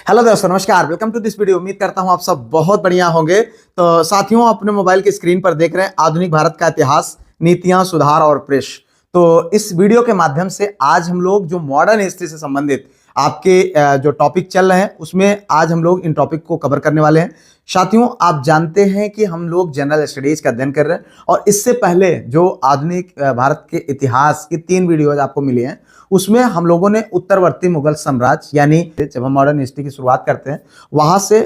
Hello दोस्तों, नमस्कार। Welcome to this video. उम्मीद करता हूं आप सब बहुत बढ़िया होंगे। तो साथियों, अपने मोबाइल की स्क्रीन पर देख रहे हैं आधुनिक भारत का इतिहास, नीतियां, सुधार और प्रेस। तो इस वीडियो के माध्यम से आज हम लोग जो मॉडर्न हिस्ट्री से संबंधित आपके जो टॉपिक चल रहे हैं उसमें आज हम लोग इन टॉपिक को कवर करने वाले हैं। साथियों, आप जानते हैं कि हम लोग जनरल स्टडीज का अध्ययन कर रहे हैं और इससे पहले जो आधुनिक भारत के इतिहास की 3 वीडियोज आपको मिली हैं उसमें हम लोगों ने उत्तरवर्ती मुगल साम्राज्य, यानी जब हम मॉडर्न हिस्ट्री की शुरुआत करते हैं वहां से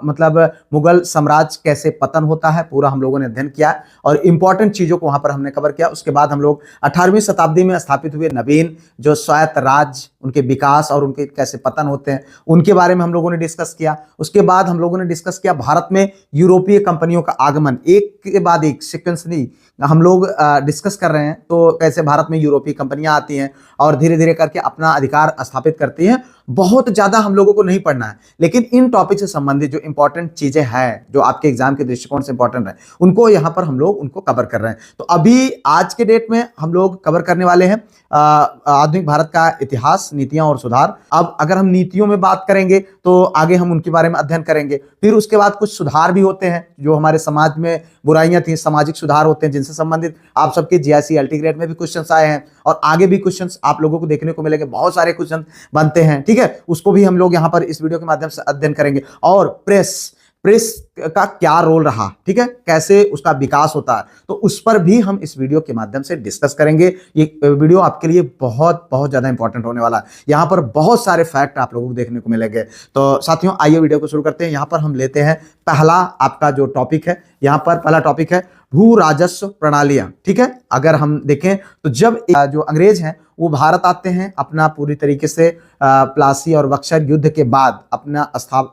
मतलब मुगल साम्राज्य कैसे पतन होता है पूरा हम लोगों ने अध्ययन किया और इंपॉर्टेंट चीजों को वहां पर हमने कवर किया। उसके बाद हम लोग 18वीं शताब्दी में स्थापित हुए नवीन जो स्वायत्त राज्य, उनके विकास और उनके कैसे पतन होते हैं उनके बारे में हम लोगों ने डिस्कस किया। उसके बाद हम लोगों ने डिस्कस किया भारत में यूरोपीय कंपनियों का आगमन, एक के बाद एक सीक्वेंस नहीं हम लोग डिस्कस कर रहे हैं। तो कैसे भारत में यूरोपीय कंपनियां आती हैं और धीरे धीरे करके अपना अधिकार स्थापित करती हैं। बहुत ज्यादा हम लोगों को नहीं पढ़ना है, लेकिन इन टॉपिक से संबंधित जो इंपॉर्टेंट चीजें हैं जो आपके एग्जाम के दृष्टिकोण से इंपॉर्टेंट है उनको यहां पर हम लोग उनको कवर कर रहे हैं। तो अभी आज के डेट में हम लोग कवर करने वाले हैं आधुनिक भारत का इतिहास, नीतियां और सुधार। अब अगर हम नीतियों में बात करेंगे तो आगे हम उनके बारे में अध्ययन करेंगे। फिर उसके बाद कुछ सुधार भी होते हैं जो हमारे समाज में बुराइयां थी, सामाजिक सुधार होते हैं जिनसे संबंधित आप सबके जीआईसी एलटी ग्रेड में भी क्वेश्चंस आए हैं और आगे भी क्वेश्चंस आप लोगों को देखने को मिलेंगे। बहुत सारे क्वेश्चन बनते हैं, ठीक है। उसको भी हम लोग यहां पर इस वीडियो के माध्यम से अध्ययन करेंगे। और प्रेस का क्या रोल रहा, ठीक है, कैसे उसका विकास होता है, तो उस पर भी हम इस वीडियो के माध्यम से डिस्कस करेंगे। ये वीडियो आपके लिए बहुत बहुत ज्यादा इंपॉर्टेंट होने वाला है। यहां पर बहुत सारे फैक्ट आप लोगों को देखने को मिलेंगे। तो साथियों, आइए वीडियो को शुरू करते हैं। यहां पर हम लेते हैं पहला आपका जो टॉपिक है, यहां पर पहला टॉपिक है भू राजस्व प्रणालियां, ठीक है। अगर हम देखें तो जब जो अंग्रेज हैं वो भारत आते हैं, अपना पूरी तरीके से प्लासी और बक्सर युद्ध के बाद अपना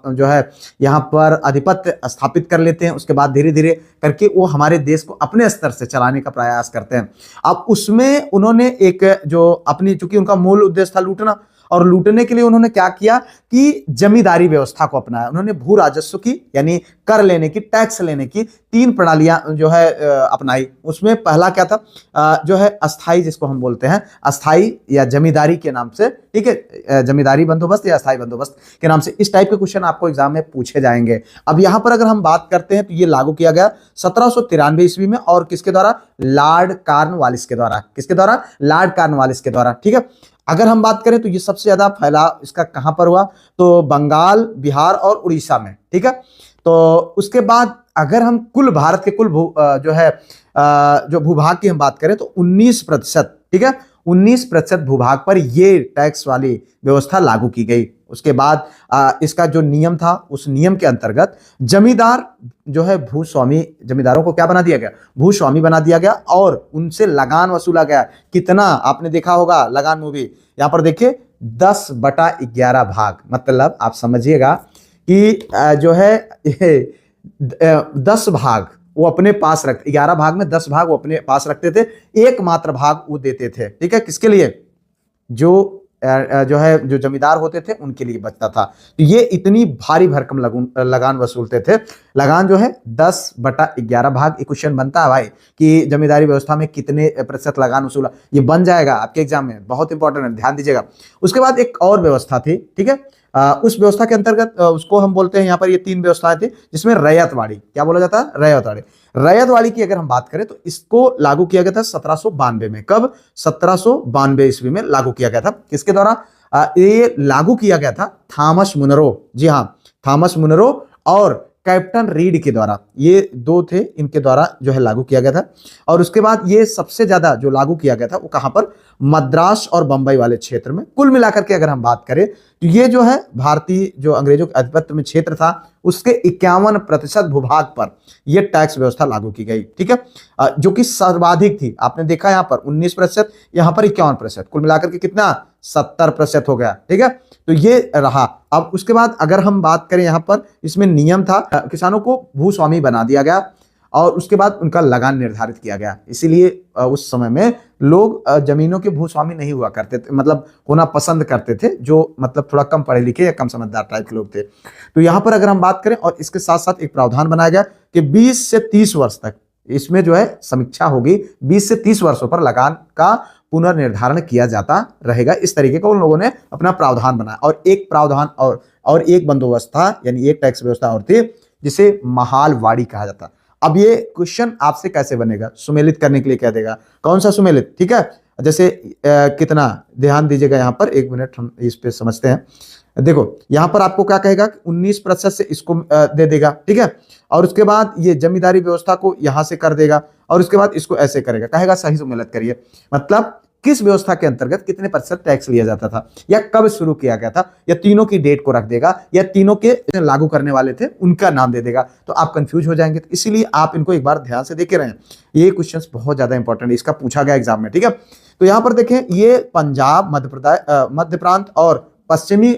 जो है यहाँ पर आधिपत्य स्थापित कर लेते हैं। उसके बाद धीरे धीरे करके वो हमारे देश को अपने स्तर से चलाने का प्रयास करते हैं। अब उसमें उन्होंने एक जो अपनी, चूंकि उनका मूल उद्देश्य था लूटना, और लूटने के लिए उन्होंने क्या किया कि जमींदारी व्यवस्था को अपनाया। उन्होंने भू राजस्व की, यानी कर लेने की, टैक्स लेने की 3 प्रणालियां जो है अपनाई। उसमें पहला क्या था, जो है अस्थाई, जिसको हम बोलते हैं अस्थाई या जमींदारी के नाम से, ठीक है, जमींदारी बंदोबस्त या अस्थाई बंदोबस्त के नाम से। इस टाइप के क्वेश्चन आपको एग्जाम में पूछे जाएंगे। अब यहां पर अगर हम बात करते हैं तो ये लागू किया गया 1793 ईस्वी में, और किसके द्वारा? लॉर्ड कॉर्नवालिस के द्वारा। किसके द्वारा? लॉर्ड कॉर्नवालिस के द्वारा, ठीक है। अगर हम बात करें तो ये सबसे ज्यादा फैलाव इसका कहां पर हुआ? तो बंगाल, बिहार और उड़ीसा में, ठीक है। तो उसके बाद अगर हम कुल भारत के कुल जो है जो भूभाग की हम बात करें तो 19%, ठीक है, 19% भूभाग पर ये टैक्स वाली व्यवस्था लागू की गई। उसके बाद इसका जो नियम था उस नियम के अंतर्गत जमींदार जो है भूस्वामी, जमींदारों को क्या बना दिया गया? भूस्वामी बना दिया गया और उनसे लगान वसूला गया। कितना? आपने देखा होगा लगान मूवी, यहां पर देखिए 10/11 भाग। मतलब आप समझिएगा कि जो है 10 भाग वो अपने पास रखते, 11 भाग में 10 भाग वो अपने पास रखते थे, एकमात्र भाग वो देते थे, ठीक है। किसके लिए? जो है जो जमींदार होते थे उनके लिए बचता था। तो ये इतनी भारी भरकम लगान वसूलते थे। लगान जो है 10/11 भाग। एक क्वेश्चन बनता है भाई कि जमींदारी व्यवस्था में कितने प्रतिशत लगान वसूला, ये बन जाएगा आपके एग्जाम में, बहुत इंपॉर्टेंट है, ध्यान दीजिएगा। उसके बाद एक और व्यवस्था थी, ठीक है। उस व्यवस्था के अंतर्गत उसको हम बोलते हैं, यहाँ पर ये 3 व्यवस्थाएं थी जिसमें रैयतवाड़ी, क्या बोला जाता है? रैयतवाड़ी। रैयतवाड़ी की अगर हम बात करें तो इसको लागू किया गया था 1792 में। कब? 1792 ईस्वी में लागू किया गया था। किसके द्वारा ये लागू किया गया था? थॉमस मुनरो, जी हाँ, थॉमस मुनरो और कैप्टन रीड के द्वारा। ये 2 थे, इनके द्वारा जो है लागू किया गया था। और उसके बाद ये सबसे ज्यादा जो लागू किया गया था वो कहां पर? मद्रास और बंबई वाले क्षेत्र में। कुल मिलाकर के अगर हम बात करें तो ये जो है भारतीय जो अंग्रेजों के आधिपत्य में क्षेत्र था उसके 51% भूभाग पर यह टैक्स व्यवस्था लागू की गई, ठीक है, जो कि सर्वाधिक थी। आपने देखा यहां पर 19%, यहां पर 51%, कुल मिलाकर के कितना? 70% हो गया, ठीक है। तो ये रहा। अब उसके बाद अगर हम बात करें यहां पर, इसमें नियम था किसानों को भूस्वामी बना दिया गया और उसके बाद उनका लगान निर्धारित किया गया। इसीलिए उस समय में लोग जमीनों के भूस्वामी नहीं हुआ करते थे, मतलब होना पसंद करते थे जो मतलब थोड़ा कम पढ़े लिखे या कम समझदार टाइप के लोग थे। तो यहां पर अगर हम बात करें, और इसके साथ साथ एक प्रावधान बनाया गया कि 20 से 30 वर्ष तक इसमें जो है समीक्षा होगी, 20 से 30 वर्षों पर लगान का पुनर्निर्धारण किया जाता रहेगा। इस तरीके का उन लोगों ने अपना प्रावधान बनाया। और एक प्रावधान और और एक बंदोबस्त था, यानी एक टैक्स व्यवस्था और थी जिसे महालवाड़ी कहा जाता। अब ये क्वेश्चन आपसे कैसे बनेगा, सुमेलित करने के लिए क्या देगा, कौन सा सुमेलित, ठीक है। जैसे कितना, ध्यान दीजिएगा यहाँ पर, एक मिनट हम इस पे समझते हैं। देखो यहाँ पर आपको क्या कहेगा, 19% से इसको दे देगा, ठीक है, और उसके बाद ये जमींदारी व्यवस्था को यहां से कर देगा, और उसके बाद इसको ऐसे करेगा, कहेगा सही सुमेलित करिए। मतलब किस व्यवस्था के अंतर्गत कितने प्रतिशत टैक्स लिया जाता था, या कब शुरू किया गया था, या तीनों की डेट को रख देगा, या तीनों के लागू करने वाले थे उनका नाम दे देगा, तो आप कंफ्यूज हो जाएंगे। तो इसीलिए आप इनको एक बार ध्यान से देखे रहें, ये क्वेश्चंस बहुत ज्यादा इंपॉर्टेंट है, इसका पूछा गया एग्जाम में, ठीक है। तो यहां पर देखें, ये पंजाब, मध्य प्रदेश, मध्य प्रांत और पश्चिमी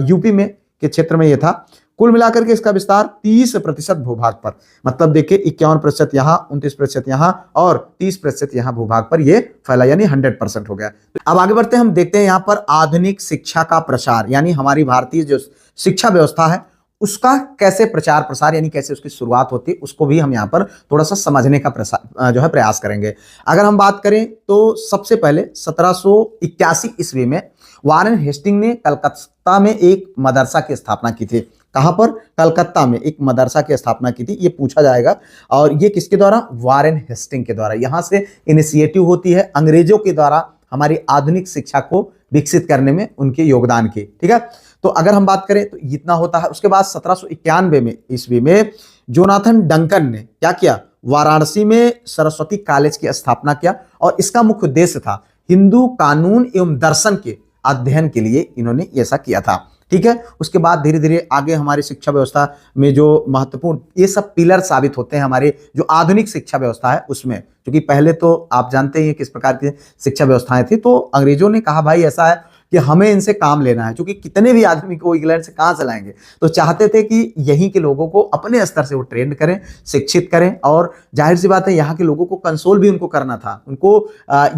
यूपी में के क्षेत्र में ये था। कुल मिलाकर के इसका विस्तार 30% भूभाग पर, मतलब देखिए 51% यहाँ, 29% यहाँ और 30% यहाँ भूभाग पर ये फैला, यानी 100% हो गया। अब आगे बढ़ते हैं, हम देखते हैं यहाँ पर आधुनिक शिक्षा का प्रसार, यानी हमारी भारतीय जो शिक्षा व्यवस्था है उसका कैसे प्रचार प्रसार, यानी कैसे उसकी शुरुआत होती है, उसको भी हम यहाँ पर थोड़ा सा समझने का जो है प्रयास करेंगे। अगर हम बात करें तो सबसे पहले 1781 ईस्वी में वारेन हेस्टिंग ने कलकत्ता में एक मदरसा की स्थापना की थी। कहां पर, कलकत्ता में एक मदरसा की स्थापना की थी, ये पूछा जाएगा। और ये किसके द्वारा, वारेन हेस्टिंग के द्वारा। यहां से इनिशिएटिव होती है अंग्रेजों के द्वारा हमारी आधुनिक शिक्षा को विकसित करने में उनके योगदान की, ठीक है। तो अगर हम बात करें तो इतना होता है। उसके बाद 1791 में ईस्वी में जोनाथन डंकन ने क्या किया, वाराणसी में सरस्वती कॉलेज की स्थापना किया, और इसका मुख्य उद्देश्य था हिंदू कानून एवं दर्शन के अध्ययन के लिए इन्होंने ऐसा किया था, ठीक है। उसके बाद धीरे धीरे आगे हमारी शिक्षा व्यवस्था में जो महत्वपूर्ण ये सब पिलर साबित होते हैं हमारे जो आधुनिक शिक्षा व्यवस्था है उसमें, क्योंकि पहले तो आप जानते हैं किस प्रकार की शिक्षा व्यवस्थाएं थी। तो अंग्रेजों ने कहा भाई ऐसा है कि हमें इनसे काम लेना है, क्योंकि कितने भी आदमी को इंग्लैंड से कहाँ से लाएंगे, तो चाहते थे कि यहीं के लोगों को अपने स्तर से वो ट्रेंड करें, शिक्षित करें, और जाहिर सी बात है यहाँ के लोगों को कंसोल भी उनको करना था, उनको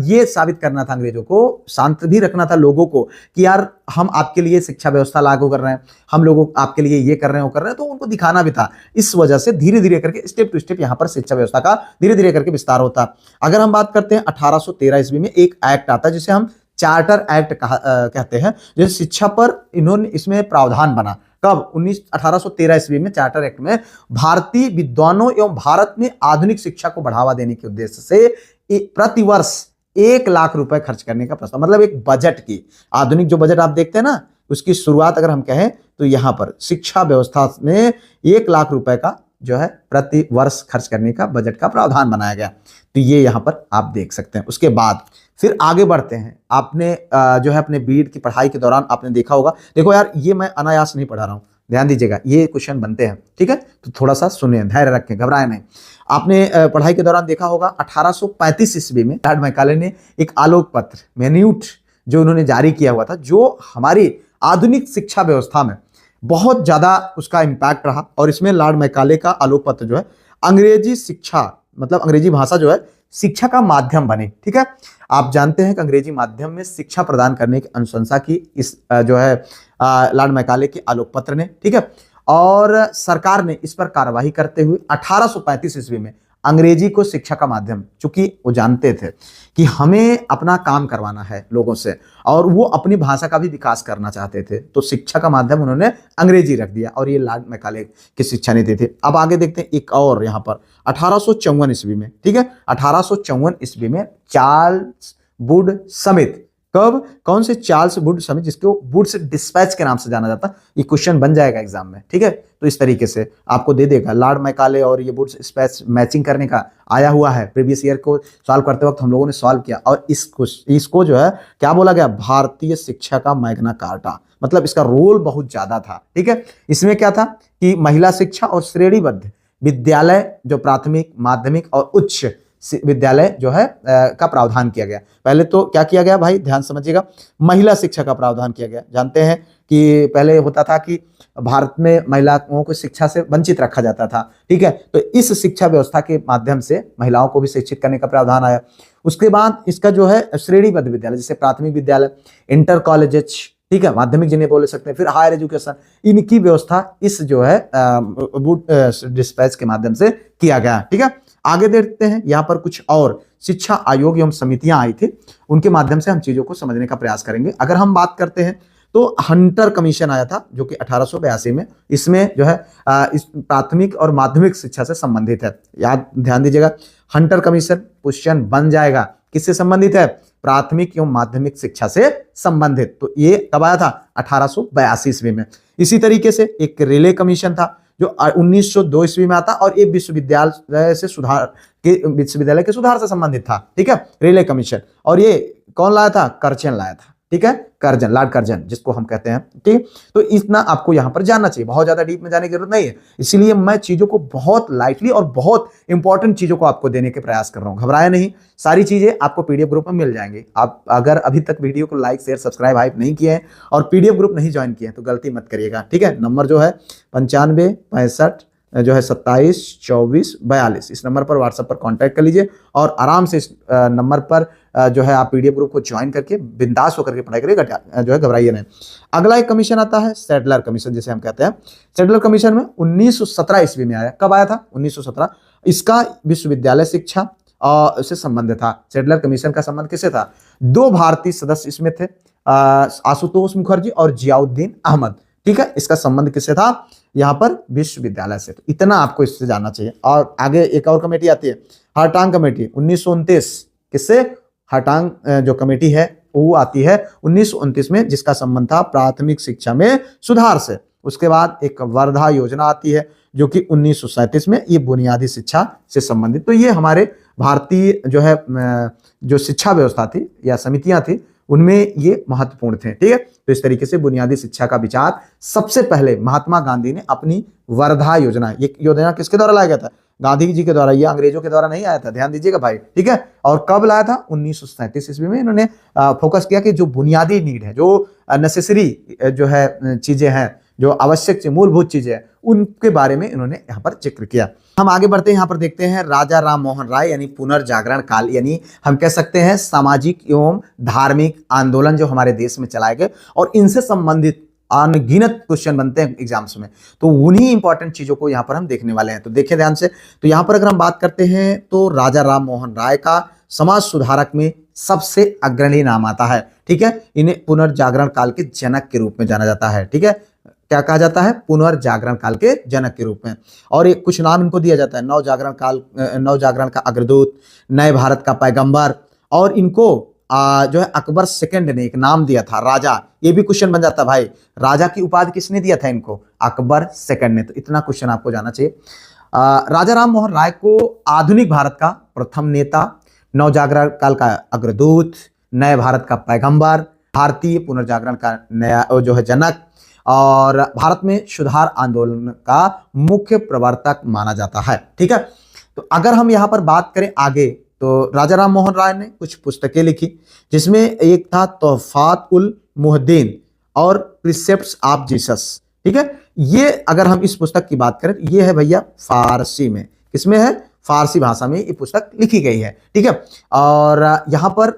ये साबित करना था, अंग्रेजों को शांत भी रखना था लोगों को कि यार हम आपके लिए शिक्षा व्यवस्था लागू कर रहे हैं, हम लोगों आपके लिए ये कर रहे हैं वो कर रहे हैं, तो उनको दिखाना भी था। इस वजह से धीरे धीरे करके स्टेप टू स्टेप यहाँ पर शिक्षा व्यवस्था का धीरे धीरे करके विस्तार होता। अगर हम बात करते हैं 1813 ईस्वी में एक एक्ट आता है जिसे हम चार्टर एक्ट कहते हैं, जैसे शिक्षा पर इन्होंने इसमें प्रावधान बना। कब, 1813 ईस्वी में चार्टर एक्ट में भारतीय विद्वानों एवं भारत में आधुनिक शिक्षा को बढ़ावा देने के उद्देश्य से प्रतिवर्ष 1 लाख रुपए खर्च करने का प्रस्ताव, मतलब एक बजट की, आधुनिक जो बजट आप देखते हैं ना उसकी शुरुआत अगर हम कहें तो यहाँ पर शिक्षा व्यवस्था में 1 लाख रुपए का जो है प्रति वर्ष खर्च करने का बजट का प्रावधान बनाया गया। तो ये यहाँ पर आप देख सकते हैं। उसके बाद फिर आगे बढ़ते हैं। आपने जो है अपने बीएड की पढ़ाई के दौरान आपने देखा होगा, देखो यार ये मैं अनायास नहीं पढ़ा रहा हूँ, ध्यान दीजिएगा, ये क्वेश्चन बनते हैं, ठीक है, तो थोड़ा सा सुनिए, धैर्य रखें, घबराए नहीं। आपने पढ़ाई के दौरान देखा होगा 1835 ईस्वी में लॉर्ड मैकाले ने एक आलोक पत्र मैन्यूट जो उन्होंने जारी किया हुआ था, जो हमारी आधुनिक शिक्षा व्यवस्था में बहुत ज्यादा उसका इम्पैक्ट रहा। और इसमें लॉर्ड मैकाले का आलोक पत्र जो है अंग्रेजी शिक्षा, मतलब अंग्रेजी भाषा जो है शिक्षा का माध्यम बने, ठीक है। आप जानते हैं कि अंग्रेजी माध्यम में शिक्षा प्रदान करने की अनुशंसा की इस जो है लॉर्ड मैकाले के आलोक पत्र ने, ठीक है। और सरकार ने इस पर कार्रवाई करते हुए 1835 ईस्वी में अंग्रेजी को शिक्षा का माध्यम, चूंकि वो जानते थे कि हमें अपना काम करवाना है लोगों से और वो अपनी भाषा का भी विकास करना चाहते थे, तो शिक्षा का माध्यम उन्होंने अंग्रेजी रख दिया, और ये लॉर्ड मैकाले की शिक्षा नीति थी। अब आगे देखते हैं एक और यहाँ पर 1854 ईस्वी में, ठीक है, 1854 ईस्वी में चार्ल्स वुड समिट, कब, कौन से चार्ल्स वुड समिट, जिसको वुड्स डिस्पैच के नाम से जाना जाता है, ये क्वेश्चन बन जाएगा एग्जाम में, ठीक है। तो इस तरीके से आपको दे देगा, लॉर्ड मैकाले और ये वुड्स डिस्पैच मैचिंग करने का आया हुआ है, प्रीवियस ईयर को सॉल्व करते वक्त हम लोगों ने सॉल्व किया, और इसको जो है क्या बोला गया, भारतीय शिक्षा का मैग्ना कार्टा, मतलब इसका रोल बहुत ज्यादा था, ठीक है। इसमें क्या था कि महिला शिक्षा और श्रेणीबद्ध विद्यालय जो प्राथमिक, माध्यमिक और उच्च विद्यालय जो है का प्रावधान किया गया। पहले तो क्या किया गया भाई, ध्यान समझिएगा, महिला शिक्षा का प्रावधान किया गया। जानते हैं कि पहले होता था कि भारत में महिलाओं को शिक्षा से वंचित रखा जाता था, ठीक है, तो इस शिक्षा व्यवस्था के माध्यम से महिलाओं को भी शिक्षित करने का प्रावधान आया। उसके बाद इसका जो है श्रेणीबद्ध विद्यालय, जैसे प्राथमिक विद्यालय, इंटर कॉलेजेस, ठीक है, माध्यमिक जिन्हें बोल सकते हैं, फिर हायर एजुकेशन, इनकी व्यवस्था इस जो है डिस्पैच के माध्यम से किया गया, ठीक है। आगे देखते हैं, यहाँ पर कुछ और शिक्षा आयोग एवं समितियां आई थी, उनके माध्यम से हम चीजों को समझने का प्रयास करेंगे। अगर हम बात करते हैं तो हंटर कमीशन आया था जो कि 1882 में, इसमें जो है इस प्राथमिक और माध्यमिक शिक्षा से संबंधित है। याद ध्यान दीजिएगा, हंटर कमीशन क्वेश्चन बन जाएगा, किससे संबंधित है? प्राथमिक एवं माध्यमिक शिक्षा से संबंधित। तो ये कब आया था? 1882 ईस्वी में। इसी तरीके से एक रिले कमीशन था जो 1902 ईस्वी में आता, और ये विश्वविद्यालय के सुधार से संबंधित था। ठीक है, रिले कमीशन। और ये कौन लाया था? कर्जन लाया था। ठीक है, कर्जन, लॉर्ड कर्जन जिसको हम कहते हैं। ठीक, तो इतना आपको यहां पर जानना चाहिए, बहुत ज्यादा डीप में जाने की जरूरत नहीं है। इसीलिए मैं चीजों को बहुत लाइटली और बहुत इंपॉर्टेंट चीजों को आपको देने के प्रयास कर रहा हूं। घबराए नहीं, सारी चीजें आपको पीडीएफ ग्रुप में मिल जाएंगी। आप अगर अभी तक वीडियो को लाइक शेयर सब्सक्राइब हाइप नहीं किए हैं और पीडीएफ ग्रुप नहीं ज्वाइन किए हैं तो गलती मत करिएगा। ठीक है, नंबर जो है 95 65 जो है 27 24 42, इस नंबर पर व्हाट्सएप पर कांटेक्ट कर लीजिए और आराम से इस नंबर पर जो है आप पीडीएफ ग्रुप को ज्वाइन करके बिंदास होकर के पढ़ाई करिए, जो है घबराइए नहीं। अगला एक कमीशन आता है सैडलर कमीशन, जिसे हम कहते हैं। सैडलर कमीशन में 1917 ईस्वी में आया। कब आया था? 1917। इसका विश्वविद्यालय शिक्षा से संबंध था। सैडलर कमीशन का संबंध किससे था? दो भारतीय सदस्य इसमें थे, आशुतोष मुखर्जी और जियाउद्दीन अहमद। ठीक है, इसका संबंध किससे था? यहां पर विश्वविद्यालय से। तो इतना आपको इससे जानना चाहिए। और आगे एक और कमेटी आती है, हार्टांग कमेटी, 1929। किससे? हार्टांग जो कमेटी है वो आती है 1929 में, जिसका संबंध था प्राथमिक शिक्षा में सुधार से। उसके बाद एक वर्धा योजना आती है जो कि 1937 में, ये बुनियादी शिक्षा से संबंधित। तो ये हमारे भारतीय जो है जो शिक्षा व्यवस्था थी या समितियां थी उनमें ये महत्वपूर्ण थे। ठीक है, तो इस तरीके से बुनियादी शिक्षा का विचार सबसे पहले महात्मा गांधी ने अपनी वर्धा योजना, ये योजना किसके द्वारा लाया गया था? गांधी जी के द्वारा। ये अंग्रेजों के द्वारा नहीं आया था, ध्यान दीजिएगा भाई। ठीक है, और कब लाया था? 1937 ईस्वी में। इन्होंने फोकस किया कि जो बुनियादी नीड है, जो नेसेसरी जो है चीजें हैं, जो आवश्यक मूलभूत चीजें हैं, उनके बारे में इन्होंने यहाँ पर जिक्र किया। हम आगे बढ़ते हैं, यहाँ पर देखते हैं राजा राम मोहन राय यानी पुनर्जागरण काल, यानी हम कह सकते हैं सामाजिक एवं धार्मिक आंदोलन जो हमारे देश में चलाए गए और इनसे संबंधित अनगिनत क्वेश्चन बनते हैं एग्जाम्स में। तो उन्हीं इंपॉर्टेंट चीजों को यहाँ पर हम देखने वाले हैं। तो देखिए ध्यान से, तो यहाँ पर अगर हम बात करते हैं तो राजा राम मोहन राय का समाज सुधारक में सबसे अग्रणी नाम आता है। ठीक है, इन्हें पुनर्जागरण काल के जनक के रूप में जाना जाता है। ठीक है, क्या कहा जाता है? पुनर्जागरण काल के जनक के रूप में। और एक कुछ नाम इनको दिया जाता है, नवजागरण का अग्रदूत, नए भारत का पैगंबर, और इनको जो है अकबर सेकंड ने एक नाम दिया था राजा। ये भी क्वेश्चन बन जाता है भाई, राजा की उपाधि किसने दिया था इनको? अकबर सेकंड ने। तो इतना क्वेश्चन आपको जाना चाहिए। राजा राम मोहन राय को आधुनिक भारत का प्रथम नेता, नवजागरण काल का अग्रदूत, नए भारत का पैगंबर, भारतीय पुनर्जागरण का नया जो है जनक और भारत में सुधार आंदोलन का मुख्य प्रवर्तक माना जाता है। ठीक है, तो अगर हम यहाँ पर बात करें आगे, तो राजा राम मोहन राय ने कुछ पुस्तकें लिखी, जिसमें एक था तोहफात उल मुहद्दीन और प्रिसेप्ट्स ऑफ जीसस। ठीक है, ये अगर हम इस पुस्तक की बात करें, ये है भैया फारसी में। किसमें है? फारसी भाषा में ये पुस्तक लिखी गई है। ठीक है, और यहाँ पर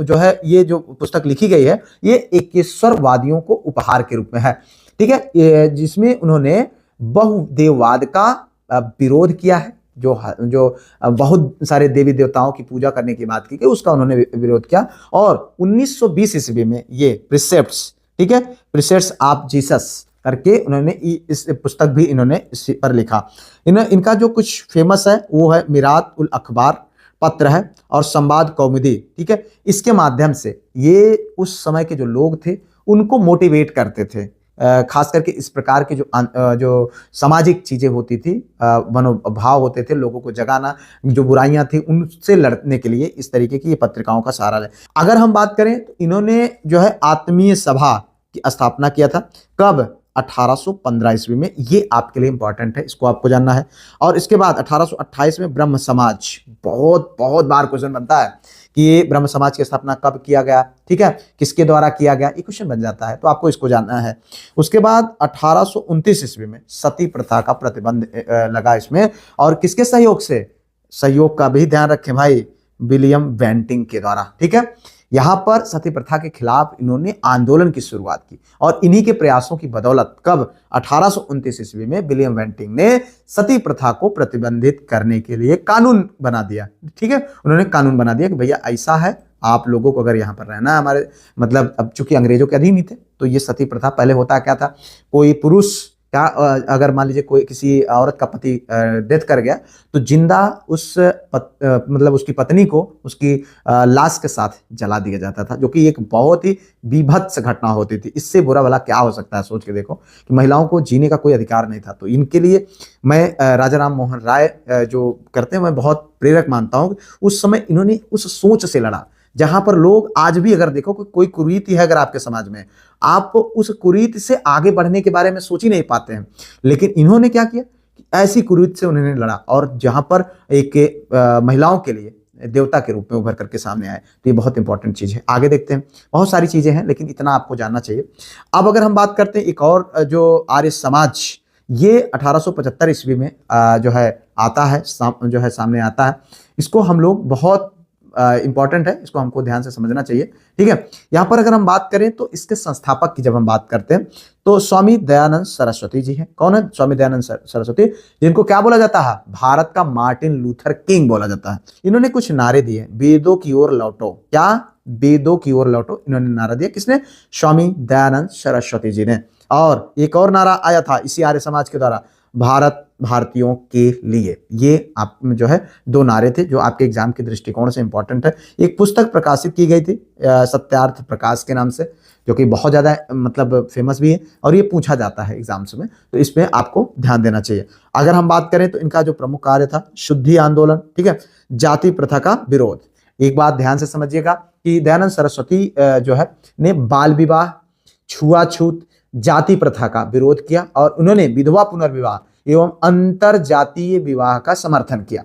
जो है ये जो पुस्तक लिखी गई है ये एकेश्वरवादियों को उपहार के रूप में है। ठीक है, जिसमें उन्होंने बहुदेववाद का विरोध किया है, जो बहुत सारे देवी देवताओं की पूजा करने की बात की गई, उसका उन्होंने विरोध किया। और 1920 ईस्वी में ये प्रिसेप्ट्स, ठीक है, प्रिसेप्ट्स ऑफ जीसस करके उन्होंने इस पुस्तक भी इन्होंने इस पर लिखा। इनका जो कुछ फेमस है वो है मिरात उल अखबार पत्र है और संवाद कौमुदी। ठीक है, इसके माध्यम से ये उस समय के जो लोग थे उनको मोटिवेट करते थे, खास करके इस प्रकार की जो सामाजिक चीजें होती थी, मनोभाव होते थे, लोगों को जगाना, जो बुराइयां थी उनसे लड़ने के लिए इस तरीके की ये पत्रिकाओं का सहारा ले। अगर हम बात करें तो इन्होंने जो है आत्मीय सभा की स्थापना किया था। कब? 1815 ईस्वी में। ये आपके लिए इंपॉर्टेंट है, इसको आपको जानना है। और इसके बाद 1828 में ब्रह्म समाज, बहुत बार क्वेश्चन बनता है कि ये ब्रह्म समाज की स्थापना कब किया गया, ठीक है, किसके द्वारा किया गया, ये क्वेश्चन बन जाता है, तो आपको इसको जानना है। उसके बाद 1829 ईस्वी में सती प्रथा का प्रतिबंध लगा इसमें, और किसके सहयोग से? सहयोग का भी ध्यान रखें भाई, विलियम बेंटिंग के द्वारा। ठीक है, यहां पर सती प्रथा के खिलाफ इन्होंने आंदोलन की शुरुआत की और इन्हीं के प्रयासों की बदौलत कब? 1829 ईस्वी में विलियम बेंटिंग ने सती प्रथा को प्रतिबंधित करने के लिए कानून बना दिया। ठीक है, उन्होंने कानून बना दिया कि भैया ऐसा है आप लोगों को अगर यहाँ पर रहना है हमारे, मतलब अब चूंकि अंग्रेजों के अधीन ही थे, तो ये सती प्रथा पहले होता क्या था, कोई पुरुष क्या अगर मान लीजिए कोई किसी औरत का पति डेथ कर गया, तो जिंदा उस मतलब उसकी पत्नी को उसकी लाश के साथ जला दिया जाता था, जो कि एक बहुत ही बीभत्स घटना होती थी। इससे बुरा भला क्या हो सकता है, सोच के देखो कि महिलाओं को जीने का कोई अधिकार नहीं था। तो इनके लिए मैं राजा राम मोहन राय जो करते हैं मैं बहुत प्रेरक मानता हूँ। उस समय इन्होंने उस सोच से लड़ा जहां पर लोग आज भी अगर देखो कि कोई कुरीति है अगर आपके समाज में, आप उस कुरीति से आगे बढ़ने के बारे में सोच ही नहीं पाते हैं, लेकिन इन्होंने क्या किया कि ऐसी कुरीति से उन्होंने लड़ा, और जहां पर एक महिलाओं के लिए देवता के रूप में उभर करके सामने आए। तो ये बहुत इंपॉर्टेंट चीज है। आगे देखते हैं, बहुत सारी चीजें हैं लेकिन इतना आपको जानना चाहिए। अब अगर हम बात करते हैं एक और जो आर्य समाज, ये 1875 ईस्वी में जो है आता है, जो है सामने आता है। इसको हम लोग बहुत इंपॉर्टेंट है, इसको हमको ध्यान से समझना चाहिए। ठीक है, यहां पर अगर हम बात करें तो इसके संस्थापक की जब हम बात करते हैं तो स्वामी दयानंद सरस्वती जी हैं। कौन है स्वामी दयानंद सरस्वती, जिनको क्या बोला जाता है, भारत का मार्टिन लूथर किंग बोला जाता है। इन्होंने कुछ नारे दिए, वेदों की ओर लौटो, क्या वेदों की ओर लौटो, इन्होंने नारा दिया। किसने, स्वामी दयानंद सरस्वती जी ने। और एक और नारा आया था इसी आर्य समाज के द्वारा, भारत भारतीयों के लिए। ये आप में जो है दो नारे थे जो आपके एग्जाम के दृष्टिकोण से इंपॉर्टेंट है। एक पुस्तक प्रकाशित की गई थी सत्यार्थ प्रकाश के नाम से, जो कि बहुत ज्यादा मतलब फेमस भी है और ये पूछा जाता है एग्जाम्स में, तो इसमें आपको ध्यान देना चाहिए। अगर हम बात करें तो इनका जो प्रमुख कार्य था शुद्धि आंदोलन, ठीक है, जाति प्रथा का विरोध। एक बात ध्यान से समझिएगा कि दयानंद सरस्वती जो है ने बाल विवाह, छुआछूत, जाति प्रथा का विरोध किया और उन्होंने विधवा पुनर्विवाह एवं अंतर जातीय विवाह का समर्थन किया।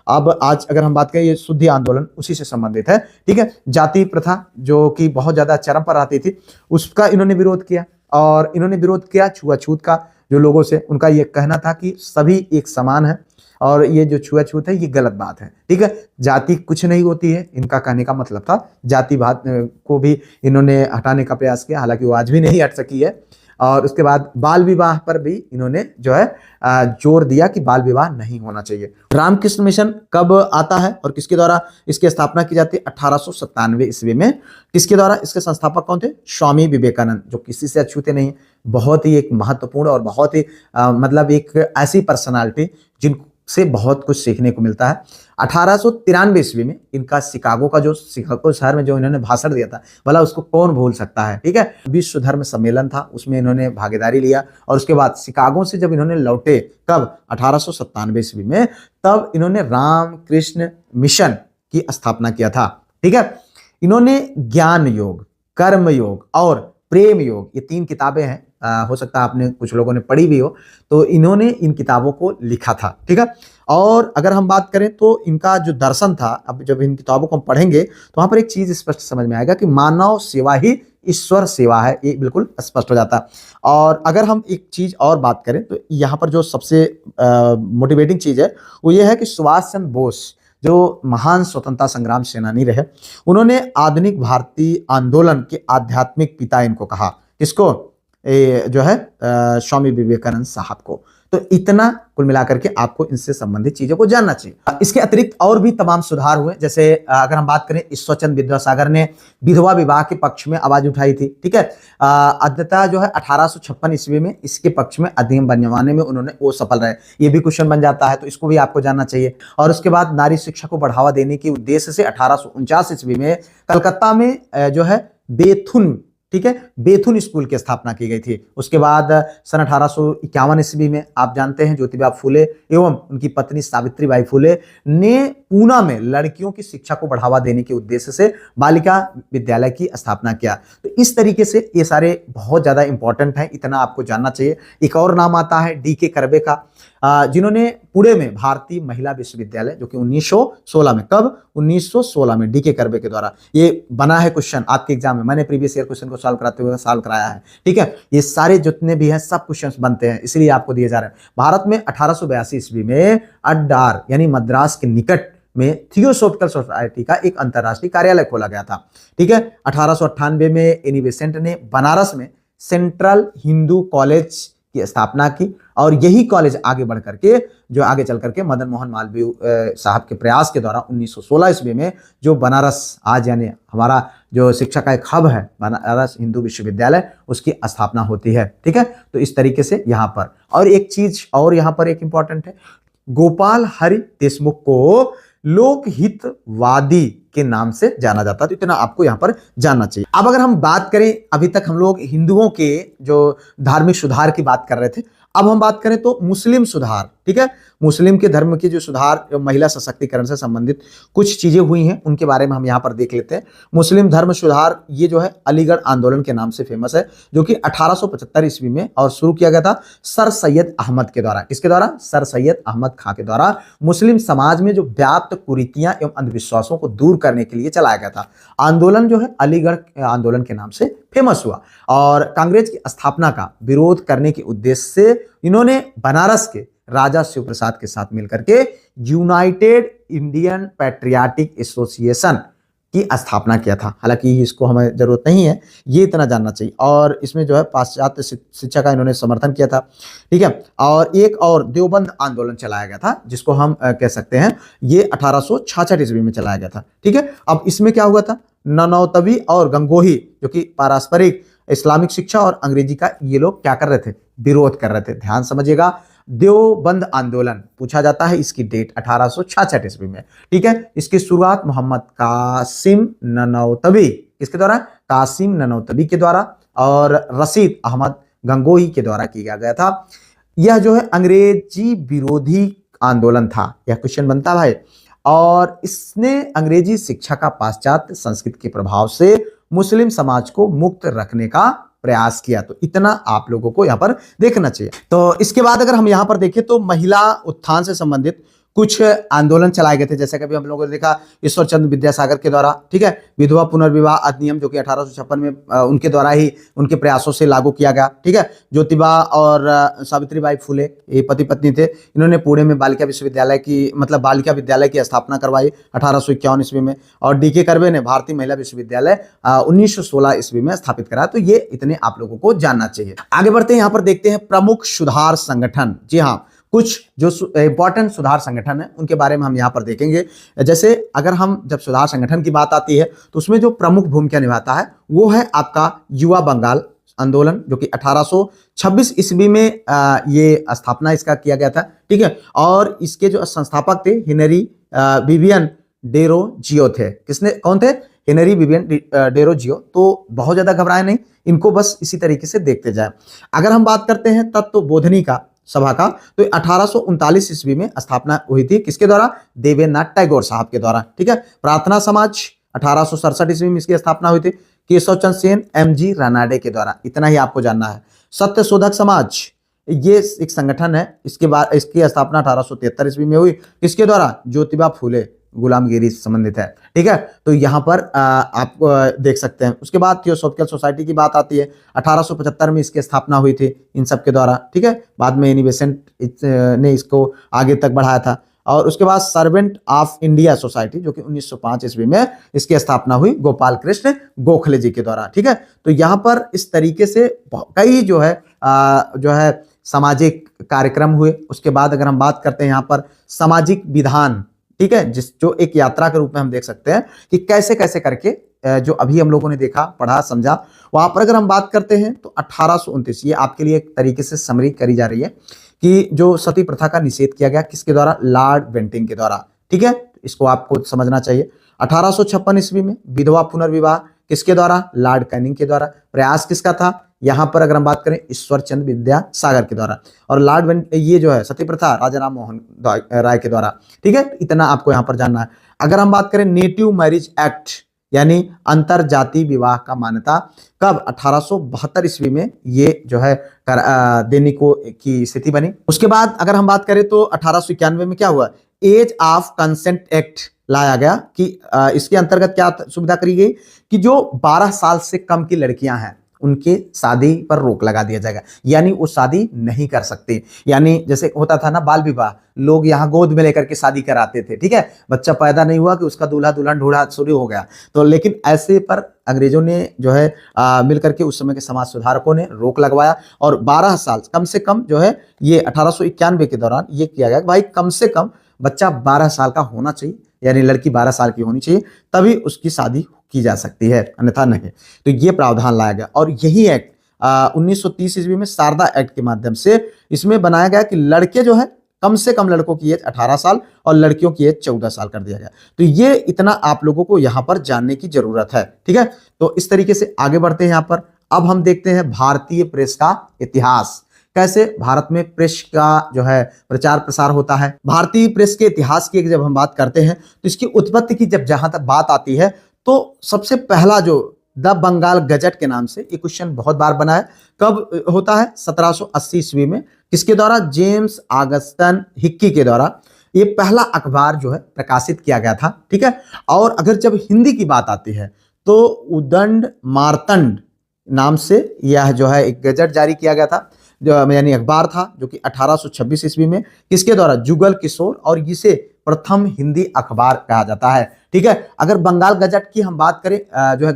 अब आज अगर हम बात करें, ये शुद्धि आंदोलन उसी से संबंधित है। ठीक है, जाति प्रथा जो कि बहुत ज्यादा चरम पर आती थी उसका इन्होंने विरोध किया, और इन्होंने विरोध किया छुआछूत का, जो लोगों से उनका ये कहना था कि सभी एक समान है और ये जो छुआछूत है ये गलत बात है। ठीक है, जाति कुछ नहीं होती है, इनका कहने का मतलब था। जातिवाद को भी इन्होंने हटाने का प्रयास किया, हालांकि वो आज भी नहीं हट सकी है। और उसके बाद बाल विवाह पर भी इन्होंने जो है जोर दिया कि बाल विवाह नहीं होना चाहिए। रामकृष्ण मिशन कब आता है और किसके द्वारा इसकी स्थापना की जाती है, 1897 ईस्वी में। किसके द्वारा, इसके संस्थापक कौन थे, स्वामी विवेकानंद, जो किसी से अछूते नहीं, बहुत ही एक महत्वपूर्ण और बहुत ही मतलब एक ऐसी पर्सनालिटी जिनसे बहुत कुछ सीखने को मिलता है। 1893 ईस्वी में इनका शिकागो का जो शिकागो शहर में जो इन्होंने भाषण दिया था, भला उसको कौन भूल सकता है। ठीक है, विश्व धर्म सम्मेलन था, उसमें इन्होंने भागीदारी लिया और उसके बाद शिकागो से जब इन्होंने लौटे, कब, 1897 ईस्वी में, तब इन्होंने रामकृष्ण मिशन की स्थापना किया था। ठीक है, इन्होंने ज्ञान योग, कर्म योग और प्रेम योग, ये 3 किताबें हैं, हो सकता है आपने कुछ लोगों ने पढ़ी भी हो, तो इन्होंने इन किताबों को लिखा था। ठीक है, और अगर हम बात करें तो इनका जो दर्शन था, अब जब इन किताबों को हम पढ़ेंगे तो वहां पर एक चीज स्पष्ट समझ में आएगा कि मानव सेवा ही ईश्वर सेवा है, ये बिल्कुल स्पष्ट हो जाता है। और अगर हम एक चीज और बात करें तो यहाँ पर जो सबसे मोटिवेटिंग चीज है वो ये है कि सुभाष चंद्र बोस जो महान स्वतंत्रता संग्राम सेनानी रहे, उन्होंने आधुनिक भारतीय आंदोलन के आध्यात्मिक पिता इनको कहा। किसको, जो है स्वामी विवेकानंद साहब को। तो इतना कुल मिलाकर के आपको इनसे संबंधित चीजों को जानना चाहिए। इसके अतिरिक्त और भी तमाम सुधार हुए, जैसे अगर हम बात करें, ईश्वरचंद्र विद्यासागर ने विधवा विवाह के पक्ष में आवाज उठाई थी। ठीक है, अंततः जो है 1856 ईस्वी में इसके पक्ष में अधिनियम बनवाने में उन्होंने वो सफल रहे। ये भी क्वेश्चन बन जाता है, तो इसको भी आपको जानना चाहिए। और उसके बाद नारी शिक्षा को बढ़ावा देने के उद्देश्य से 1849 ईस्वी में कलकत्ता में जो है बेथुन, ठीक है, बेथुन स्कूल की स्थापना की गई थी। उसके बाद सन 1851 ईस्वी में आप जानते हैं ज्योतिबा फूले एवं उनकी पत्नी सावित्रीबाई फूले ने पूना में लड़कियों की शिक्षा को बढ़ावा देने के उद्देश्य से बालिका विद्यालय की स्थापना किया। तो इस तरीके से ये सारे बहुत ज्यादा इंपॉर्टेंट हैं, इतना आपको जानना चाहिए। एक और नाम आता है D.K. कर्वे का, जिन्होंने पुणे में भारतीय महिला विश्वविद्यालय, जो कि 1916 में, कब, 1916 में D.K. कर्वे के द्वारा ये बना है। क्वेश्चन आपके एग्जाम में मैंने प्रीवियस ईयर क्वेश्चन को सॉल्व कराते हुए सॉल्व कराया है। ठीक है, ये सारे जितने भी हैं सब क्वेश्चंस बनते हैं, इसलिए आपको दिए जा रहे हैं। भारत में 1882 ईस्वी में अड्डार यानी मद्रास के निकट में थियोसॉफिकल सोसाइटी का एक अंतरराष्ट्रीय कार्यालय खोला गया था। ठीक है, 1898 में एनी बेसेंट ने बनारस में सेंट्रल हिंदू कॉलेज की स्थापना की और यही कॉलेज आगे बढ़ करके जो आगे चल करके मदन मोहन मालवीय साहब के प्रयास के द्वारा 1916 ईस्वी में जो बनारस आज यानी हमारा जो शिक्षा का एक हब है बनारस हिंदू विश्वविद्यालय, उसकी स्थापना होती है। ठीक है, तो इस तरीके से यहाँ पर और एक चीज और यहाँ पर एक इंपॉर्टेंट है, गोपाल हरि देशमुख को लोकहितवादी के नाम से जाना जाता है। तो इतना आपको यहां पर जानना चाहिए। अब अगर हम बात करें, अभी तक हम लोग हिंदुओं के जो धार्मिक सुधार की बात कर रहे थे, अब हम बात करें तो मुस्लिम सुधार। ठीक है, मुस्लिम के धर्म की जो सुधार, महिला सशक्तिकरण से संबंधित कुछ चीजें हुई हैं, उनके बारे में हम यहाँ पर देख लेते हैं। मुस्लिम धर्म सुधार ये जो है अलीगढ़ आंदोलन के नाम से फेमस है, जो कि 1875 ईस्वी में और शुरू किया गया था सर सैयद अहमद के द्वारा। किसके द्वारा? सर सैयद अहमद खां के द्वारा। मुस्लिम समाज में जो व्याप्त कुरीतियां एवं अंधविश्वासों को दूर करने के लिए चलाया गया था। आंदोलन जो है अलीगढ़ आंदोलन के नाम से फेमस हुआ और कांग्रेस की स्थापना का विरोध करने के उद्देश्य से इन्होंने बनारस के राजा शिव प्रसाद के साथ मिलकर के यूनाइटेड इंडियन पैट्रियाटिक एसोसिएशन की स्थापना किया था। हालांकि इसको हमें जरूरत नहीं है, ये इतना जानना चाहिए। और इसमें जो है पाश्चात्य शिक्षा का इन्होंने समर्थन किया था। ठीक है, और एक और देवबंद आंदोलन चलाया गया था, जिसको हम कह सकते हैं ये 1866 ईस्वी में चलाया गया था। ठीक है, अब इसमें क्या हुआ था, ननौतवी और गंगोही जो कि पारस्परिक इस्लामिक शिक्षा और अंग्रेजी का ये लोग क्या कर रहे थे, विरोध कर रहे थे। ध्यान समझिएगा, देवबंद आंदोलन पूछा जाता है, इसकी डेट 1866 ईस्वी में। ठीक है, इसकी शुरुआत मोहम्मद कासिम ननौतवी, किसके द्वारा? कासिम ननौतवी के द्वारा और रशीद अहमद गंगोही के द्वारा किया गया था। यह जो है अंग्रेजी विरोधी आंदोलन था, यह क्वेश्चन बनता भाई। और इसने अंग्रेजी शिक्षा का पाश्चात्य संस्कृति के प्रभाव से मुस्लिम समाज को मुक्त रखने का प्रयास किया। तो इतना आप लोगों को यहां पर देखना चाहिए। तो इसके बाद अगर हम यहां पर देखें तो महिला उत्थान से संबंधित कुछ आंदोलन चलाए गए थे, जैसे कभी हम लोगों ने देखा ईश्वर चंद्र विद्यासागर के द्वारा। ठीक है, विधवा पुनर्विवाह अधिनियम जो कि 1856 में उनके द्वारा ही उनके प्रयासों से लागू किया गया। ठीक है, ज्योतिबा और सावित्रीबाई फुले ये पति पत्नी थे, इन्होंने पुणे में बालिका विश्वविद्यालय की बालिका विद्यालय की स्थापना करवाई 1851 ईस्वी में। और डी के कर्वे ने भारतीय महिला विश्वविद्यालय 1916 ईस्वी में स्थापित करा। तो ये इतने आप लोगों को जानना चाहिए। आगे बढ़ते हैं, यहाँ पर देखते हैं प्रमुख सुधार संगठन। जी हाँ, कुछ जो इंपॉर्टेंट सुधार संगठन है उनके बारे में हम यहाँ पर देखेंगे। जैसे अगर हम जब सुधार संगठन की बात आती है तो उसमें जो प्रमुख भूमिका निभाता है वो है आपका युवा बंगाल आंदोलन, जो कि 1826 ईस्वी में ये स्थापना इसका किया गया था। ठीक है, और इसके जो संस्थापक थे हेनरी विवियन डेरोजियो थे। कौन थे? Henry Vivian Derozio. तो बहुत ज्यादा घबराए नहीं, इनको बस इसी तरीके से देखते जाए। अगर हम बात करते हैं तत्वबोधिनी का सभा का, तो 1839 ईस्वी में स्थापना हुई थी, किसके द्वारा? देवेंद्रनाथ टैगोर साहब के द्वारा। ठीक है, प्रार्थना समाज 1867 ईस्वी में इसकी स्थापना हुई थी, केशव चंद्र सेन एमजी रानाडे के द्वारा। इतना ही आपको जानना है। सत्य शोधक समाज ये एक संगठन है, इसके बाद इसकी स्थापना 1873 ईस्वी में हुई, किसके द्वारा? ज्योतिबा फुले, गुलामगिरी से संबंधित है। ठीक है, तो यहाँ पर आप देख सकते हैं। उसके बाद थियोसॉफिकल सोसाइटी की बात आती है, 1875 में इसकी स्थापना हुई थी इन सब के द्वारा। ठीक है, बाद में एनी बेसेंट ने इसको आगे तक बढ़ाया था। और उसके बाद सर्वेंट ऑफ इंडिया सोसाइटी जो कि 1905 ईस्वी में इसकी स्थापना हुई गोपाल कृष्ण गोखले जी के द्वारा। ठीक है, तो यहाँ पर इस तरीके से कई जो है सामाजिक कार्यक्रम हुए। उसके बाद अगर हम बात करते हैं यहाँ पर सामाजिक विधान, ठीक है, जो एक यात्रा के रूप में हम देख सकते हैं कि कैसे कैसे करके जो अभी हम लोगों ने देखा, पढ़ा, समझा, वहां पर अगर हम बात करते हैं तो 1829 ये आपके लिए एक तरीके से समरी करी जा रही है कि जो सती प्रथा का निषेध किया गया, किसके द्वारा? लॉर्ड बेंटिंग के द्वारा। ठीक है, इसको आपको समझना चाहिए। 1856 ईस्वी में विधवा पुनर्विवाह किसके द्वारा? लॉर्ड कैनिंग के द्वारा। प्रयास किसका था? यहां पर अगर हम बात करें ईश्वर चंद्र विद्यासागर के द्वारा। और लॉर्ड ये जो है सती प्रथा राजा राम मोहन राय के द्वारा। ठीक है, इतना आपको यहां पर जानना है। अगर हम बात करें नेटिव मैरिज एक्ट यानी अंतर जाति विवाह का मान्यता कब? 1872 ईस्वी में ये जो है देने को की स्थिति बनी। उसके बाद अगर हम बात करें तो 1891 में क्या हुआ? एज ऑफ कंसेंट एक्ट लाया गया कि इसके अंतर्गत क्या सुविधा करी गई कि जो 12 साल से कम की लड़कियां हैं उनके शादी पर रोक लगा दिया जाएगा, यानी वो शादी नहीं कर सकते। यानी जैसे होता था ना बाल विवाह, लोग यहाँ गोद में लेकर के शादी कराते थे, ठीक है, बच्चा पैदा नहीं हुआ कि उसका दूल्हा दुल्हन ढूंढा शुरू हो गया। तो लेकिन ऐसे पर अंग्रेजों ने जो है मिलकर के उस समय के समाज सुधारकों ने रोक लगवाया और 12 साल कम से कम जो है ये 1891 के दौरान ये किया गया कि भाई कम से कम बच्चा 12 साल का होना चाहिए, यानी लड़की 12 साल की होनी चाहिए, तभी उसकी शादी की जा सकती है, अन्यथा नहीं। तो ये प्रावधान लाया गया और यही एक्ट 1930 ईस्वी में शारदा एक्ट के माध्यम से इसमें बनाया गया कि लड़के जो है कम से कम लड़कों की एज 18 साल और लड़कियों की एज 14 साल कर दिया गया। तो ये इतना आप लोगों को यहां पर जानने की जरूरत है, ठीक है। तो इस तरीके से आगे बढ़ते हैं यहां पर। अब हम देखते हैं भारतीय प्रेस का इतिहास, कैसे भारत में प्रेस का जो है प्रचार प्रसार होता है। भारतीय प्रेस के इतिहास की जब हम बात करते हैं तो इसकी उत्पत्ति की जब जहां तक बात आती है तो सबसे पहला जो द बंगाल गजट के नाम से, ये क्वेश्चन बहुत बार बना है, कब होता है 1780 ईस्वी में, किसके द्वारा, जेम्स ऑगस्टन हिक्की के द्वारा ये पहला अखबार जो है प्रकाशित किया गया था, ठीक है। और अगर जब हिंदी की बात आती है तो उदंड मार्तंड नाम से यह जो है एक गजट जारी किया गया था, जो यानी अखबार था, जो कि 1826 ईस्वी में किसके द्वारा, जुगल किशोर, और इसे प्रथम हिंदी अखबार कहा जाता है, ठीक है। अगर बंगाल गजट की हम बात करें जो है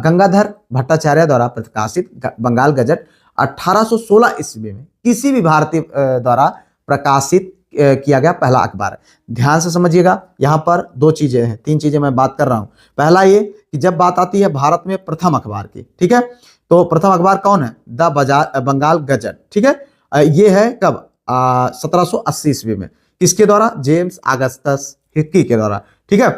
गंगाधर भट्टाचार्य द्वारा प्रकाशित बंगाल गजट 1816 ईस्वी में किसी भी भारतीय द्वारा प्रकाशित किया गया पहला अखबार है। ध्यान से समझिएगा, यहाँ पर दो चीजें हैं, तीन चीजें मैं बात कर रहा हूं। पहला ये कि जब बात आती है भारत में प्रथम अखबार की, ठीक है, तो प्रथम अखबार कौन है, द बंगाल गजट, ठीक है। ये है कब, 1780 ईस्वी में, किसके द्वारा, जेम्स ऑगस्टस हिक्की के द्वारा, ठीक है।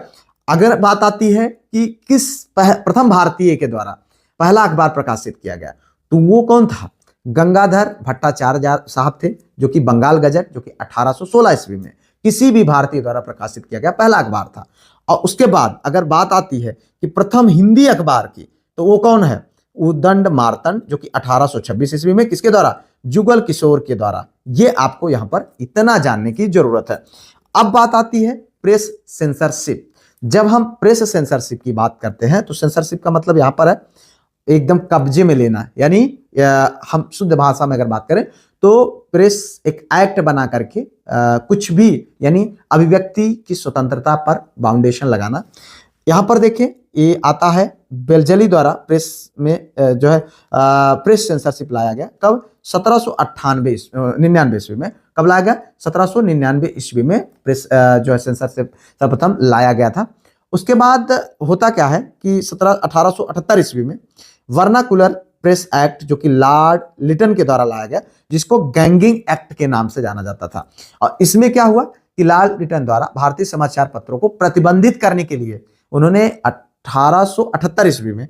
अगर बात आती है कि किस प्रथम भारतीय के द्वारा पहला अखबार प्रकाशित किया गया, तो वो कौन था, गंगाधर भट्टाचार्य साहब थे, जो कि बंगाल गजट, जो कि 1816 ईस्वी में किसी भी भारतीय द्वारा प्रकाशित किया गया पहला अखबार था। और उसके बाद अगर बात आती है कि प्रथम हिंदी अखबार की, तो वो कौन है, उदंड मार्तंड, जो कि 1826 ईस्वी में किसके द्वारा, जुगल किशोर के द्वारा। ये आपको यहां पर इतना जानने की जरूरत है। अब बात आती है प्रेस सेंसरशिप। जब हम प्रेस सेंसरशिप की बात करते हैं तो सेंसरशिप का मतलब यहां पर है एकदम कब्जे में लेना, यानी हम शुद्ध भाषा में अगर बात करें तो प्रेस एक एक्ट बना करके कुछ भी, यानी अभिव्यक्ति की स्वतंत्रता पर बाउंडेशन लगाना। यहां पर देखें, ये आता है बेल्जली द्वारा प्रेस में जो है प्रेस सेंसरशिप लाया गया, कब, 1799 ईस्वी में। कब लाया गया, 1799 ईस्वी में प्रेस जो है सेंसरशिप सर्वप्रथम लाया गया था। उसके बाद होता क्या है कि 1878 ईस्वी में वर्नाकुलर प्रेस एक्ट, जो कि लॉर्ड लिटन के द्वारा लाया गया, जिसको गैंगिंग एक्ट के नाम से जाना जाता था। और इसमें क्या हुआ कि लॉर्ड लिटन द्वारा भारतीय समाचार पत्रों को प्रतिबंधित करने के लिए उन्होंने 1878 ईस्वी में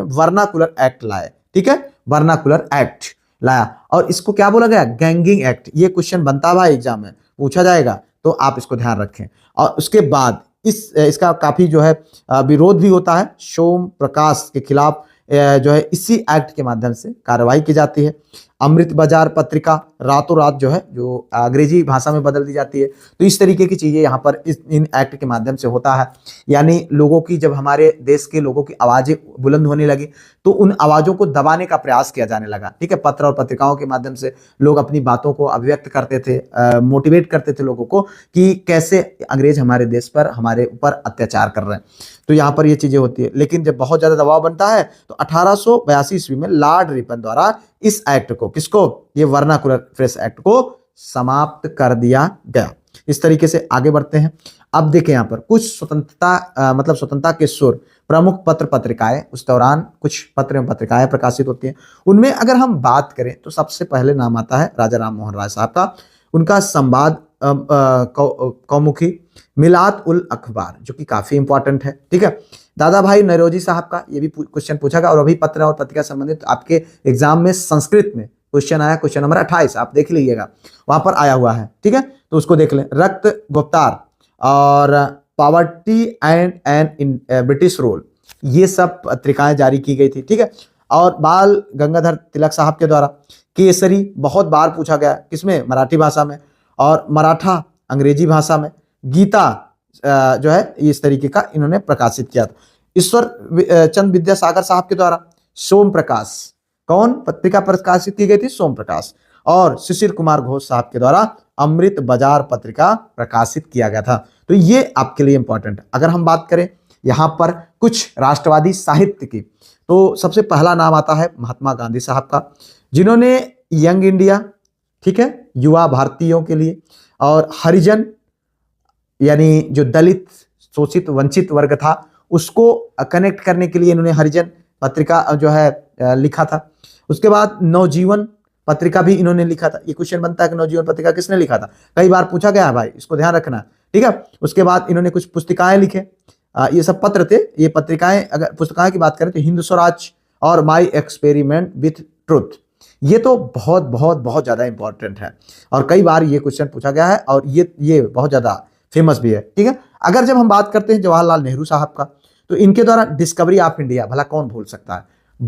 वर्नाकुलर एक्ट लाए, ठीक है, वर्नाकुलर एक्ट लाया। और इसको क्या बोला गया, गैंगिंग एक्ट। ये क्वेश्चन बनता हुआ एग्जाम में पूछा जाएगा, तो आप इसको ध्यान रखें। और उसके बाद इसका काफी जो है विरोध भी होता है, सोम प्रकाश के खिलाफ जो है इसी एक्ट के माध्यम से कार्रवाई की जाती है। अमृत बाजार पत्रिका रातों रात जो है, जो अंग्रेजी भाषा में बदल दी जाती है। तो इस तरीके की चीजें यहाँ पर इन एक्ट के माध्यम से होता है। यानी लोगों की, जब हमारे देश के लोगों की आवाजें बुलंद होने लगी तो उन आवाजों को दबाने का प्रयास किया जाने लगा, ठीक है। पत्र और पत्रिकाओं के माध्यम से लोग अपनी बातों को अभिव्यक्त करते थे, मोटिवेट करते थे लोगों को कि कैसे अंग्रेज हमारे देश पर, हमारे ऊपर अत्याचार कर रहे हैं। तो यहाँ पर ये चीजें होती है। लेकिन जब बहुत ज्यादा दबाव बनता है तो 1882 ईस्वी में लॉर्ड रिपन द्वारा इस एक्ट को, किसको, ये वर्नाकुलर प्रेस एक्ट को समाप्त कर दिया गया। इस तरीके से आगे बढ़ते हैं। अब देखें यहाँ पर कुछ स्वतंत्रता मतलब स्वतंत्रता के सुर प्रमुख पत्र पत्रिकाएं, उस दौरान कुछ पत्र एवं पत्रिकाएं प्रकाशित होती हैं। उनमें अगर हम बात करें तो सबसे पहले नाम आता है राजा राम मोहन राय साहब का। उनका संवाद कौमुखी, मिलात उल अखबार, जो कि काफी इंपॉर्टेंट है, ठीक है। दादा भाई नौरोजी साहब का, ये भी क्वेश्चन पूछा गया। और अभी पत्र और पत्रिका संबंधित आपके एग्जाम में संस्कृत में क्वेश्चन आया, क्वेश्चन नंबर 28, आप देख लीजिएगा, वहां पर आया हुआ है, ठीक है। तो उसको देख लें। रक्त गुप्तार और poverty and un British rule, ये सब पत्रिकाएं जारी की गई थी, ठीक है। और बाल गंगाधर तिलक साहब के द्वारा केसरी बहुत बार पूछा गया, किसमें, मराठी भाषा में, और मराठा अंग्रेजी भाषा में। गीता जो है इस तरीके का इन्होंने प्रकाशित किया था। ईश्वर चंद विद्यासागर साहब के द्वारा। सोम प्रकाश, कौन पत्रिका प्रकाशित की गई थी? सोम प्रकाश। और शिशिर कुमार घोष साहब के द्वारा अमृत बाजार पत्रिका प्रकाशित किया गया था। तो ये आपके लिए इंपॉर्टेंट है। अगर हम बात करें यहां पर कुछ राष्ट्रवादी साहित्य की, तो सबसे पहला नाम आता है महात्मा गांधी साहब का, जिन्होंने यंग इंडिया, ठीक है, युवा भारतीयों के लिए, और हरिजन यानी जो दलित शोषित वंचित वर्ग था उसको कनेक्ट करने के लिए इन्होंने हरिजन पत्रिका जो है लिखा था। उसके बाद नवजीवन पत्रिका भी इन्होंने लिखा था। ये क्वेश्चन बनता है कि नवजीवन पत्रिका किसने लिखा था, कई बार पूछा गया है भाई, इसको ध्यान रखना, ठीक है। उसके बाद इन्होंने कुछ पुस्तिकाएं लिखे, ये सब पत्र थे। ये पत्रिकाएं, अगर पुस्तकाएं की बात करें तो हिंद स्वराज और माई एक्सपेरिमेंट विथ ट्रुथ, ये तो बहुत बहुत बहुत ज्यादा इंपॉर्टेंट है और कई बार ये क्वेश्चन पूछा गया है और ये बहुत ज्यादा फेमस भी है, ठीक है। अगर जब हम बात करते हैं जवाहरलाल नेहरू साहब का, तो इनके द्वारा डिस्कवरी ऑफ इंडिया, भला कौन भूल सकता है,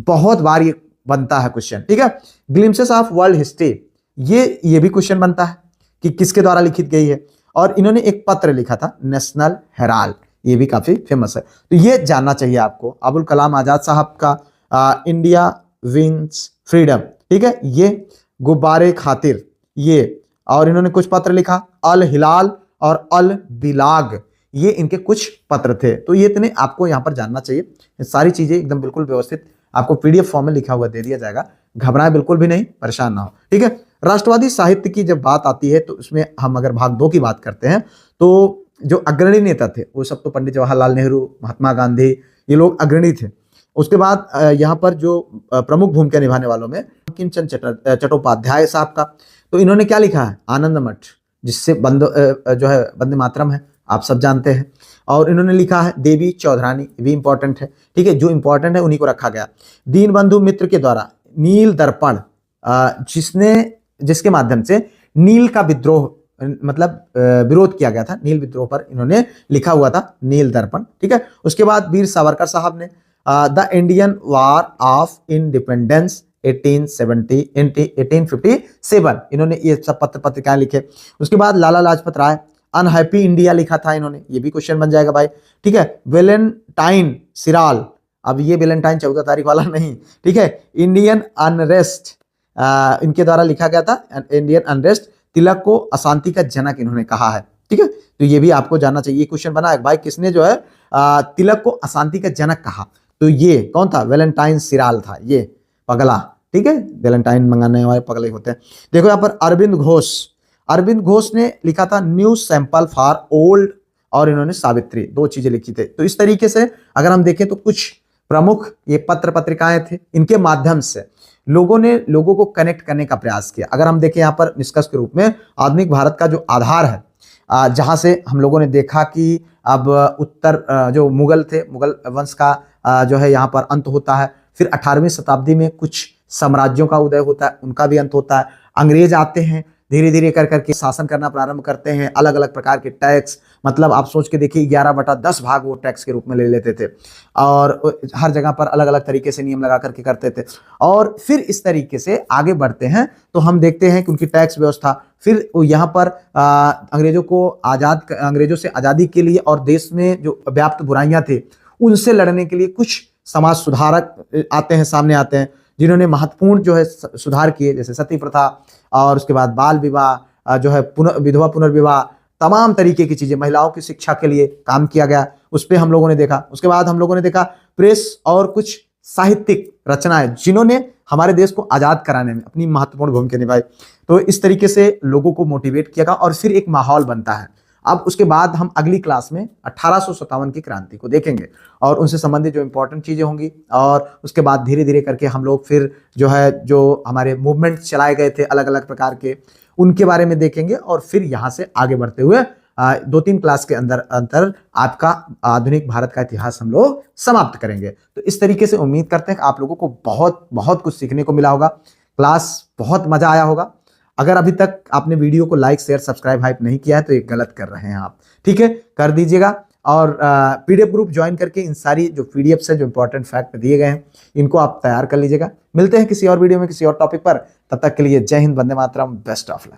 बहुत बार ये बनता है क्वेश्चन, ठीक है। ग्लिम्पसेस ऑफ वर्ल्ड हिस्ट्री, ये भी क्वेश्चन बनता है कि किसके द्वारा लिखित गई है। और इन्होंने एक पत्र लिखा था नेशनल हेराल्ड, ये भी काफी फेमस है। तो ये जानना चाहिए आपको। अबुल कलाम आजाद साहब का इंडिया विंस फ्रीडम, ठीक है, ये गुब्बारे खातिर, ये, और इन्होंने कुछ पत्र लिखा, अल हिलाल और अल बिलाग, ये इनके कुछ पत्र थे। तो ये इतने आपको यहाँ पर जानना चाहिए। सारी चीजें एकदम बिल्कुल व्यवस्थित आपको पीडीएफ फॉर्म में लिखा हुआ दे दिया जाएगा, घबराए बिल्कुल भी नहीं, परेशान ना हो, ठीक है। राष्ट्रवादी साहित्य की जब बात आती है तो उसमें हम अगर भाग 2 की बात करते हैं तो जो अग्रणी नेता थे वो सब तो पंडित जवाहरलाल नेहरू, महात्मा गांधी, ये लोग अग्रणी थे। उसके बाद यहाँ पर जो प्रमुख भूमिका निभाने वालों में बंकिम चंद्र चट्टोपाध्याय साहब का, तो इन्होंने क्या लिखा है, आनंद मठ, जिससे जो है वंदे मातरम है, आप सब जानते हैं। और इन्होंने लिखा है देवी चौधरानी, भी इंपॉर्टेंट है, ठीक है, जो इंपॉर्टेंट है उन्हीं को रखा गया। दीनबंधु मित्र के द्वारा नील दर्पण, जिसके माध्यम से नील का विद्रोह, मतलब विरोध किया गया था, नील विद्रोह पर इन्होंने लिखा हुआ था नील दर्पण, ठीक है। उसके बाद वीर सावरकर साहब ने the Indian war of independence 1857, इन्होंने ये सब पत्रिकाएं लिखे। उसके बाद लाला लाजपत राय, अनहैप्पी इंडिया लिखा था इन्होंने, ये भी क्वेश्चन बन जाएगा भाई, ठीक है। वेलेंटाइन सिराल, अब ये वेलेंटाइन 14 तारीख वाला नहीं, ठीक है। इंडियन अनरेस्ट, इनके द्वारा लिखा गया था, इंडियन अनरेस्ट, तिलक को अशांति का जनक इन्होंने कहा है, ठीक है। तो ये भी आपको जानना चाहिए। क्वेश्चन बना है भाई, किसने जो है तिलक को अशांति का जनक कहा, तो ये कौन था, वेलेंटाइन सिराल था, ये पगला, ठीक है, वेलेंटाइन मंगाने वाले पगले होते हैं। देखो यहाँ पर अरविंद घोष ने लिखा था न्यू सैंपल फॉर ओल्ड, और इन्होंने सावित्री, 2 चीजें लिखी थे। तो इस तरीके से अगर हम देखें तो कुछ प्रमुख ये पत्र पत्रिकाएं थे, इनके माध्यम से लोगों ने लोगों को कनेक्ट करने का प्रयास किया। अगर हम देखें यहाँ पर निष्कर्ष के रूप में, आधुनिक भारत का जो आधार है, जहां से हम लोगों ने देखा कि अब उत्तर जो मुगल थे, मुगल वंश का जो है यहाँ पर अंत होता है। फिर 18वीं शताब्दी में कुछ साम्राज्यों का उदय होता है, उनका भी अंत होता है। अंग्रेज आते हैं, धीरे धीरे कर करके शासन करना प्रारंभ करते हैं, अलग अलग प्रकार के टैक्स, मतलब आप सोच के देखिए 11/10 भाग वो टैक्स के रूप में ले लेते थे और हर जगह पर अलग अलग तरीके से नियम लगा करके करते थे। और फिर इस तरीके से आगे बढ़ते हैं तो हम देखते हैं कि उनकी टैक्स व्यवस्था, फिर यहाँ पर अंग्रेजों से आज़ादी के लिए और देश में जो व्याप्त बुराइयां थे उनसे लड़ने के लिए कुछ समाज सुधारक आते हैं, सामने आते हैं, जिन्होंने महत्वपूर्ण जो है सुधार किए, जैसे सती प्रथा और उसके बाद बाल विवाह, जो है विधवा पुनर्विवाह, तमाम तरीके की चीजें, महिलाओं की शिक्षा के लिए काम किया गया, उस पर हम लोगों ने देखा। उसके बाद हम लोगों ने देखा प्रेस और कुछ साहित्यिक रचनाएं, जिन्होंने हमारे देश को आजाद कराने में अपनी महत्वपूर्ण भूमिका निभाई। तो इस तरीके से लोगों को मोटिवेट किया गया और फिर एक माहौल बनता है। अब उसके बाद हम अगली क्लास में 1857 की क्रांति को देखेंगे और उनसे संबंधित जो इंपॉर्टेंट चीजें होंगी, और उसके बाद धीरे धीरे करके हम लोग फिर जो है जो हमारे मूवमेंट चलाए गए थे अलग अलग प्रकार के, उनके बारे में देखेंगे। और फिर यहाँ से आगे बढ़ते हुए 2-3 क्लास के अंतर आपका आधुनिक भारत का इतिहास हम लोग समाप्त करेंगे। तो इस तरीके से उम्मीद करते हैं कि आप लोगों को बहुत बहुत कुछ सीखने को मिला होगा, क्लास बहुत मजा आया होगा। अगर अभी तक आपने वीडियो को लाइक शेयर सब्सक्राइब हाइप नहीं किया है तो ये गलत कर रहे हैं आप, ठीक है, कर दीजिएगा। और पीडीएफ ग्रुप ज्वाइन करके इन सारी जो पीडीएफ है, जो इंपॉर्टेंट फैक्ट दिए गए हैं, इनको आप तैयार कर लीजिएगा। मिलते हैं किसी और वीडियो में किसी और टॉपिक पर, तब तक के लिए जय Hind, Vande Mataram, best of luck.